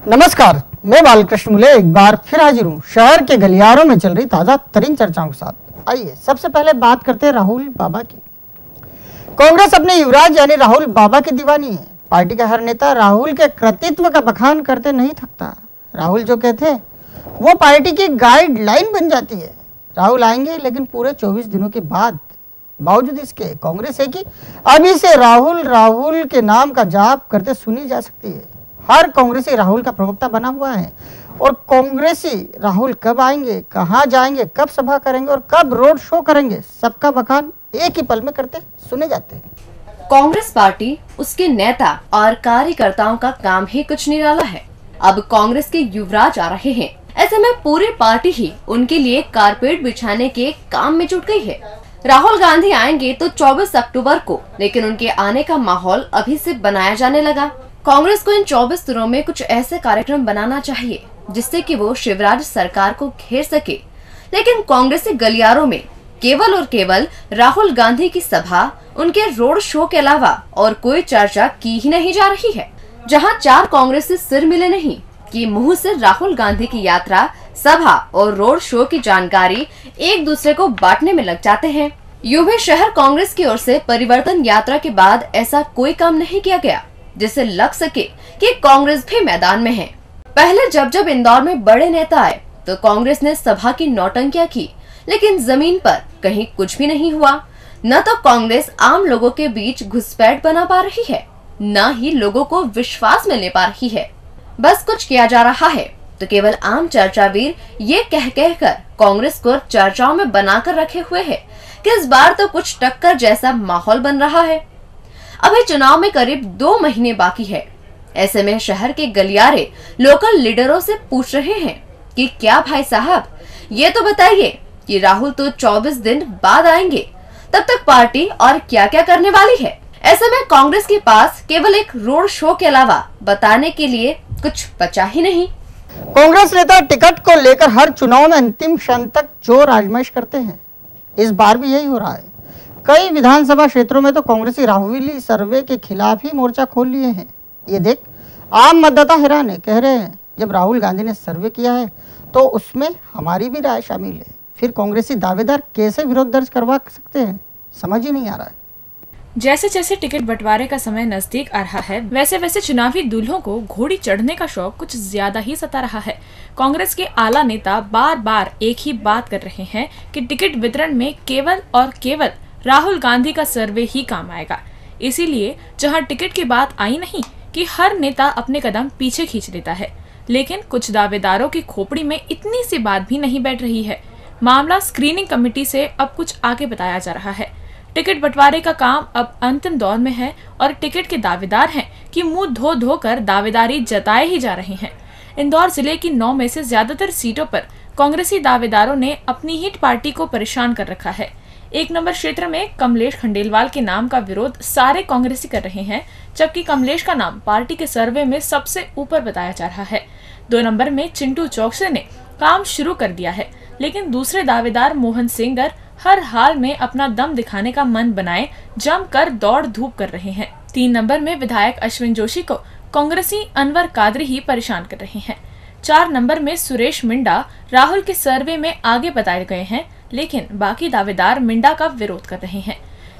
नमस्कार, मैं बालकृष्ण मुले एक बार फिर हाजिर हूँ शहर के गलियारों में चल रही ताजा तरीन चर्चाओं के साथ। आइए सबसे पहले बात करते हैं राहुल बाबा की। कांग्रेस अपने युवराज यानी राहुल बाबा की दीवानी है। पार्टी का हर नेता राहुल के कृतित्व का बखान करते नहीं थकता। राहुल जो कहते हैं वो पार्टी की गाइडलाइन बन जाती है। राहुल आएंगे लेकिन पूरे 24 दिनों के बाद। बावजूद इसके कांग्रेस है कि अभी से राहुल के नाम का जाप करते सुनी जा सकती है। हर कांग्रेसी राहुल का प्रवक्ता बना हुआ है और कांग्रेसी राहुल कब आएंगे, कहां जाएंगे, कब सभा करेंगे और कब रोड शो करेंगे, सबका बखान एक ही पल में करते सुने जाते हैं। कांग्रेस पार्टी, उसके नेता और कार्यकर्ताओं का काम ही कुछ निराला है। अब कांग्रेस के युवराज आ रहे हैं, ऐसे में पूरी पार्टी ही उनके लिए कारपेट बिछाने के काम में जुट गई है। राहुल गांधी आएंगे तो 24 अक्टूबर को, लेकिन उनके आने का माहौल अभी से बनाया जाने लगा। कांग्रेस को इन 24 दिनों में कुछ ऐसे कार्यक्रम बनाना चाहिए जिससे कि वो शिवराज सरकार को घेर सके। लेकिन कांग्रेसी गलियारों में केवल और केवल राहुल गांधी की सभा, उनके रोड शो के अलावा और कोई चर्चा की ही नहीं जा रही है। जहां चार कांग्रेसी सिर मिले नहीं कि मुंह से राहुल गांधी की यात्रा, सभा और रोड शो की जानकारी एक दूसरे को बांटने में लग जाते हैं। यूं भी शहर कांग्रेस की ओर से परिवर्तन यात्रा के बाद ऐसा कोई काम नहीं किया गया जिससे लग सके कि कांग्रेस भी मैदान में है। पहले जब इंदौर में बड़े नेता आए तो कांग्रेस ने सभा की नौटंकियां की, लेकिन जमीन पर कहीं कुछ भी नहीं हुआ। न तो कांग्रेस आम लोगों के बीच घुसपैठ बना पा रही है, न ही लोगों को विश्वास मिलने पा रही है। बस कुछ किया जा रहा है तो केवल आम चर्चावीर ये कह कर कांग्रेस को चर्चाओं में बनाकर रखे हुए है कि इस बार तो कुछ टक्कर जैसा माहौल बन रहा है। अभी चुनाव में करीब 2 महीने बाकी है। ऐसे में शहर के गलियारे लोकल लीडरों से पूछ रहे हैं कि क्या भाई साहब, ये तो बताइए कि राहुल तो 24 दिन बाद आएंगे, तब तक पार्टी और क्या क्या करने वाली है। ऐसे में कांग्रेस के पास केवल एक रोड शो के अलावा बताने के लिए कुछ बचा ही नहीं। कांग्रेस नेता टिकट को लेकर हर चुनाव में अंतिम क्षण तक जोर आजमाइश करते हैं। इस बार भी यही हो रहा है। कई विधानसभा क्षेत्रों में तो कांग्रेसी राहुल सर्वे के खिलाफ ही मोर्चा खोल लिए हैं। ये देख आम मतदाता हैरान है, कह रहे हैं जब राहुल गांधी ने सर्वे किया है तो उसमें हमारी भी राय शामिल है। फिर कांग्रेसी दावेदार कैसे विरोध दर्ज करवा सकते हैं, समझ ही नहीं आ रहा है। जैसे जैसे टिकट बंटवारे का समय नजदीक आ रहा है, वैसे वैसे चुनावी दूल्हों को घोड़ी चढ़ने का शौक कुछ ज्यादा ही सता रहा है। कांग्रेस के आला नेता बार बार एक ही बात कर रहे हैं कि टिकट वितरण में केवल और केवल राहुल गांधी का सर्वे ही काम आएगा। इसीलिए जहां टिकट की बात आई नहीं कि हर नेता अपने कदम पीछे खींच लेता है, लेकिन कुछ दावेदारों की खोपड़ी में इतनी सी बात भी नहीं बैठ रही है। मामला स्क्रीनिंग कमेटी से अब कुछ आगे बताया जा रहा है। टिकट बंटवारे का काम अब अंतिम दौर में है और टिकट के दावेदार हैं कि मुंह धो धो कर दावेदारी जताए ही जा रहे हैं। इंदौर जिले की 9 में से ज्यादातर सीटों पर कांग्रेसी दावेदारों ने अपनी ही पार्टी को परेशान कर रखा है। 1 नंबर क्षेत्र में कमलेश खंडेलवाल के नाम का विरोध सारे कांग्रेसी कर रहे हैं, जबकि कमलेश का नाम पार्टी के सर्वे में सबसे ऊपर बताया जा रहा है। 2 नंबर में चिंटू चौकसे ने काम शुरू कर दिया है, लेकिन दूसरे दावेदार मोहन सेंगर हर हाल में अपना दम दिखाने का मन बनाए जमकर दौड़ धूप कर रहे हैं। 3 नंबर में विधायक अश्विन जोशी को कांग्रेसी अनवर कादरी ही परेशान कर रहे हैं। 4 नंबर में सुरेश मिंडा राहुल के सर्वे में आगे बताए गए हैं, लेकिन बाकी दावेदार मिंडा का विरोध कर रहे हैं।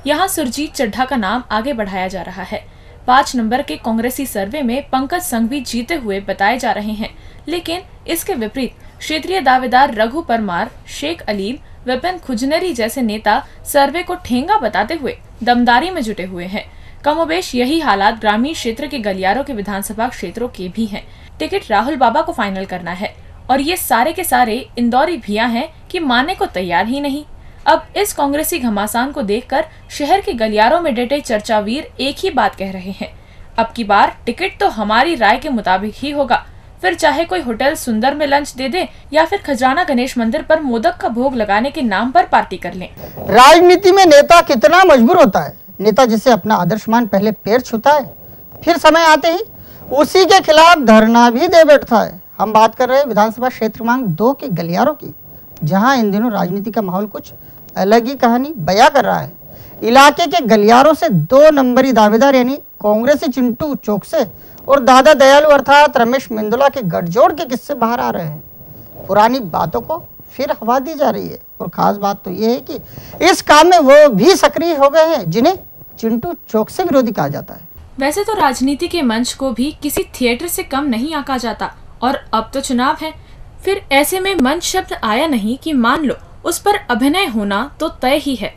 यहाँ सुरजीत चड्ढा का नाम आगे बढ़ाया जा रहा है। 5 नंबर के कांग्रेसी सर्वे में पंकज संघवी जीते हुए बताए जा रहे हैं, लेकिन इसके विपरीत क्षेत्रीय दावेदार रघु परमार, शेख अलीम, विपिन खुजनेरी जैसे नेता सर्वे को ठेंगा बताते हुए दमदारी में जुटे हुए हैं। कमोबेश यही हालात ग्रामीण क्षेत्र के गलियारों के विधानसभा क्षेत्रों के भी हैं। टिकट राहुल बाबा को फाइनल करना है और ये सारे के सारे इंदौरी भिया हैं कि मानने को तैयार ही नहीं। अब इस कांग्रेसी घमासान को देखकर शहर के गलियारों में डटे चर्चावीर एक ही बात कह रहे हैं, अब की बार टिकट तो हमारी राय के मुताबिक ही होगा, फिर चाहे कोई होटल सुंदर में लंच दे दे या फिर खजाना गणेश मंदिर पर मोदक का भोग लगाने के नाम पर पार्टी कर लें। राजनीति में नेता कितना मजबूर होता है। नेता जिसे अपना आदर्शमान पहले पैर छूता है, फिर समय आते ही उसी के खिलाफ धरना भी दे बैठता है। हम बात कर रहे हैं विधानसभा क्षेत्र क्रमांक 2 के गलियारों की, जहां इन दिनों राजनीति का माहौल कुछ अलग ही कहानी बयां कर रहा है। इलाके के गलियारों से 2 नंबरी दावेदार यानी कांग्रेसी चिंटू चोकसे और दादा दयालु अर्थात रमेश मेंदोला के गठजोड़ के किस्से बाहर आ रहे हैं। पुरानी बातों को फिर हवा दी जा रही है और खास बात तो यह है कि इस काम में वो भी सक्रिय हो गए हैं जिन्हें चिंटू चोकसे विरोधी कहा जाता है। वैसे तो राजनीति के मंच को भी किसी थिएटर से कम नहीं आंका जाता और अब तो चुनाव है, फिर ऐसे में मंच शब्द आया नहीं कि मान लो उस पर अभिनय होना तो तय ही है।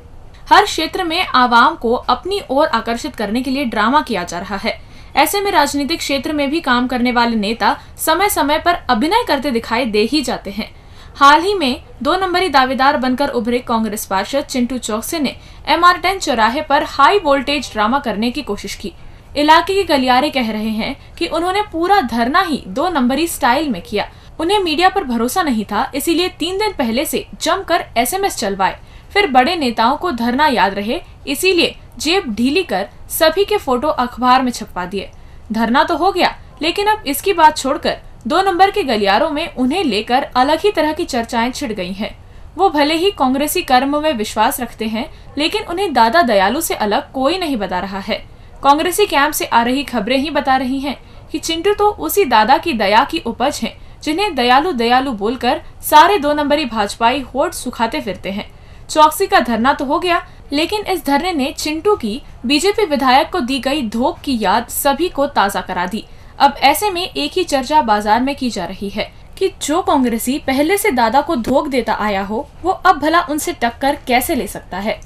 हर क्षेत्र में आवाम को अपनी ओर आकर्षित करने के लिए ड्रामा किया जा रहा है। ऐसे में राजनीतिक क्षेत्र में भी काम करने वाले नेता समय समय पर अभिनय करते दिखाई दे ही जाते हैं। हाल ही में 2 नंबरी दावेदार बनकर उभरे कांग्रेस पार्षद चिंटू चोकसे ने MR10 चौराहे पर हाई वोल्टेज ड्रामा करने की कोशिश की। इलाके के गलियारे कह रहे हैं कि उन्होंने पूरा धरना ही 2 नंबरी स्टाइल में किया। उन्हें मीडिया पर भरोसा नहीं था, इसीलिए 3 दिन पहले से जमकर SMS चलवाए। फिर बड़े नेताओं को धरना याद रहे, इसीलिए जेब ढीली कर सभी के फोटो अखबार में छपवा दिए। धरना तो हो गया, लेकिन अब इसकी बात छोड़कर 2 नंबर के गलियारों में उन्हें लेकर अलग ही तरह की चर्चाएं छिड़ गई हैं। वो भले ही कांग्रेसी कर्म में विश्वास रखते हैं, लेकिन उन्हें दादा दयालु से अलग कोई नहीं बता रहा है। कांग्रेसी कैंप से आ रही खबरें ही बता रही हैं कि चिंटू तो उसी दादा की दया की उपज हैं, जिन्हें दयालु दयालु बोलकर सारे 2 नंबरी भाजपाई होठ सुखाते फिरते हैं। चौकसी का धरना तो हो गया, लेकिन इस धरने ने चिंटू की बीजेपी विधायक को दी गई धोख की याद सभी को ताजा करा दी। अब ऐसे में एक ही चर्चा बाजार में की जा रही है कि जो कांग्रेसी पहले से दादा को धोख देता आया हो, वो अब भला उनसे टक्कर कैसे ले सकता है।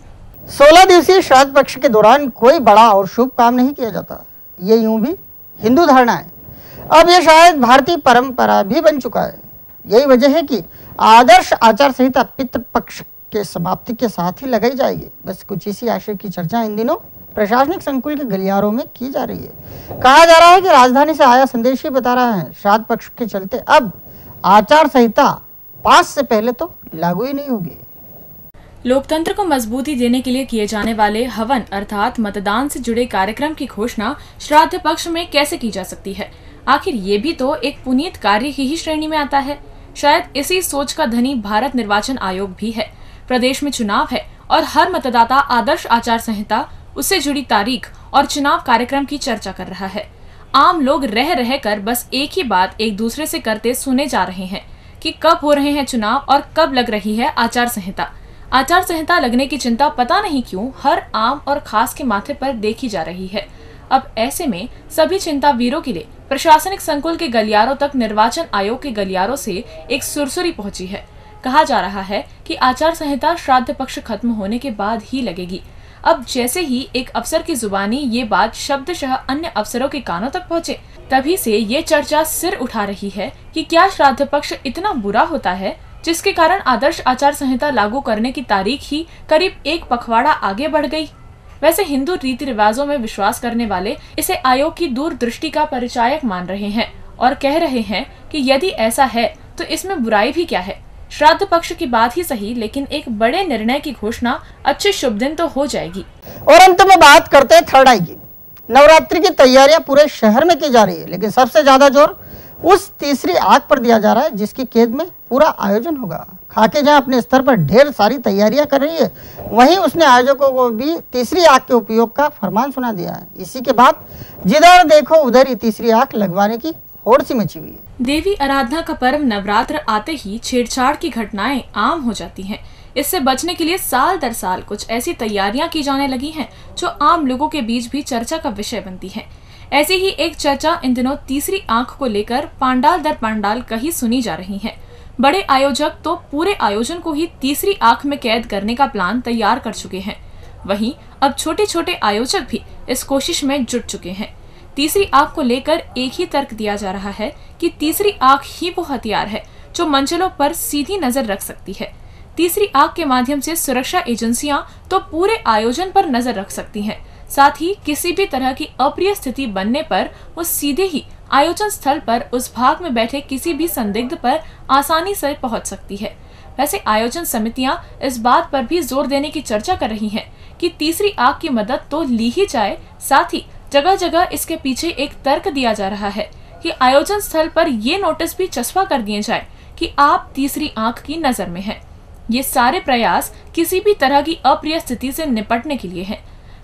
16 दिवसीय श्राद्ध पक्ष के दौरान कोई बड़ा और शुभ काम नहीं किया जाता, ये यूं भी हिंदू धारणा है। अब ये शायद भारतीय परंपरा भी बन चुका है। यही वजह है कि आदर्श आचार संहिता पितृपक्ष के समाप्ति के साथ ही लगाई जाएगी। बस कुछ इसी आशय की चर्चा इन दिनों प्रशासनिक संकुल के गलियारों में की जा रही है। कहा जा रहा है कि राजधानी से आया संदेश ही बता रहा है, श्राद्ध पक्ष के चलते अब आचार संहिता पास से पहले तो लागू ही नहीं होगी। लोकतंत्र को मजबूती देने के लिए किए जाने वाले हवन अर्थात मतदान से जुड़े कार्यक्रम की घोषणा श्राद्ध पक्ष में कैसे की जा सकती है? आखिर ये भी तो एक पुनीत कार्य की ही श्रेणी में आता है। शायद इसी सोच का धनी भारत निर्वाचन आयोग भी है। प्रदेश में चुनाव है और हर मतदाता आदर्श आचार संहिता, उससे जुड़ी तारीख और चुनाव कार्यक्रम की चर्चा कर रहा है। आम लोग रह रह कर बस एक ही बात एक दूसरे से करते सुने जा रहे हैं कि कब हो रहे हैं चुनाव और कब लग रही है आचार संहिता। आचार संहिता लगने की चिंता पता नहीं क्यों हर आम और खास के माथे पर देखी जा रही है। अब ऐसे में सभी चिंता वीरों के लिए प्रशासनिक संकुल के गलियारों तक निर्वाचन आयोग के गलियारों से एक सुरसुरी पहुंची है। कहा जा रहा है कि आचार संहिता श्राद्ध पक्ष खत्म होने के बाद ही लगेगी। अब जैसे ही एक अफसर की जुबानी ये बात शब्दशः अन्य अफसरों के कानों तक पहुंचे, तभी से ये चर्चा सिर उठा रही है कि क्या श्राद्ध पक्ष इतना बुरा होता है जिसके कारण आदर्श आचार संहिता लागू करने की तारीख ही करीब 1 पखवाड़ा आगे बढ़ गई। वैसे हिंदू रीति रिवाजों में विश्वास करने वाले इसे आयोग की दूरदृष्टि का परिचायक मान रहे हैं और कह रहे हैं कि यदि ऐसा है तो इसमें बुराई भी क्या है। श्राद्ध पक्ष की बात ही सही, लेकिन एक बड़े निर्णय की घोषणा अच्छे शुभ दिन तो हो जाएगी। और अंत में बात करते हैं थर्ड आई की। नवरात्रि की तैयारियां पूरे शहर में की जा रही है, लेकिन सबसे ज्यादा जोर उस तीसरी आग पर दिया जा रहा है जिसकी कैद में पूरा आयोजन होगा। खाके जहां अपने स्तर पर ढेर सारी तैयारियां कर रही है, वहीं उसने आयोजकों को भी तीसरी आग के उपयोग का फरमान सुना दिया है। इसी के बाद जिधर देखो उधर ही तीसरी आग लगवाने की होड़ सी मची हुई है। देवी आराधना का पर्व नवरात्र आते ही छेड़छाड़ की घटनाएं आम हो जाती हैं। इससे बचने के लिए साल दर साल कुछ ऐसी तैयारियां की जाने लगी हैं जो आम लोगों के बीच भी चर्चा का विषय बनती है। ऐसी ही एक चर्चा इन दिनों तीसरी आंख को लेकर पांडाल दर पांडाल कहीं सुनी जा रही है। बड़े आयोजक तो पूरे आयोजन को ही तीसरी आंख में कैद करने का प्लान तैयार कर चुके हैं। वहीं अब छोटे छोटे आयोजक भी इस कोशिश में जुट चुके हैं। तीसरी आंख को लेकर एक ही तर्क दिया जा रहा है कि तीसरी आंख ही वो हथियार है जो मंचलों पर सीधी नजर रख सकती है। तीसरी आंख के माध्यम से सुरक्षा एजेंसियां तो पूरे आयोजन पर नजर रख सकती हैं, साथ ही किसी भी तरह की अप्रिय स्थिति बनने पर वो सीधे ही आयोजन स्थल पर उस भाग में बैठे किसी भी संदिग्ध पर आसानी से पहुंच सकती है। वैसे आयोजन समितियां इस बात पर भी जोर देने की चर्चा कर रही हैं कि तीसरी आंख की मदद तो ली ही जाए, साथ ही जगह जगह इसके पीछे एक तर्क दिया जा रहा है कि आयोजन स्थल पर ये नोटिस भी चस्पा कर दिए जाए कि आप तीसरी आंख की नजर में हैं। ये सारे प्रयास किसी भी तरह की अप्रिय स्थिति से निपटने के लिए हैं।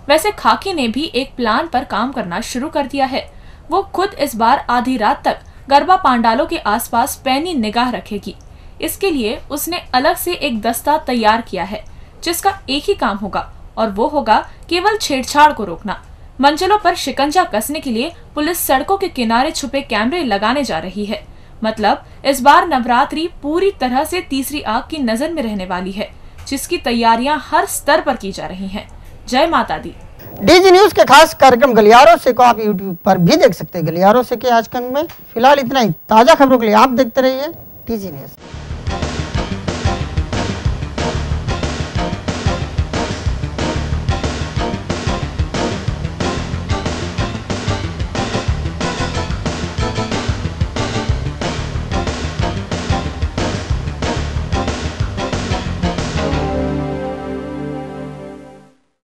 वैसे खाकी ने भी एक प्लान पर काम करना शुरू कर दिया है। वो खुद इस बार आधी रात तक गरबा पांडालों के आसपास पैनी निगाह रखेगी। इसके लिए उसने अलग से एक दस्ता तैयार किया है, जिसका एक ही काम होगा और वो होगा केवल छेड़छाड़ को रोकना। मंजिलों पर शिकंजा कसने के लिए पुलिस सड़कों के किनारे छुपे कैमरे लगाने जा रही है। मतलब इस बार नवरात्रि पूरी तरह से तीसरी आग की नजर में रहने वाली है, जिसकी तैयारियां हर स्तर पर की जा रही हैं। जय माता दी। डीजी न्यूज के खास कार्यक्रम गलियारों से को आप यूट्यूब पर भी देख सकते हैं। गलियारों से के आज के अंक में फिलहाल इतना ही। ताजा खबरों के लिए आप देखते रहिए डीजी न्यूज।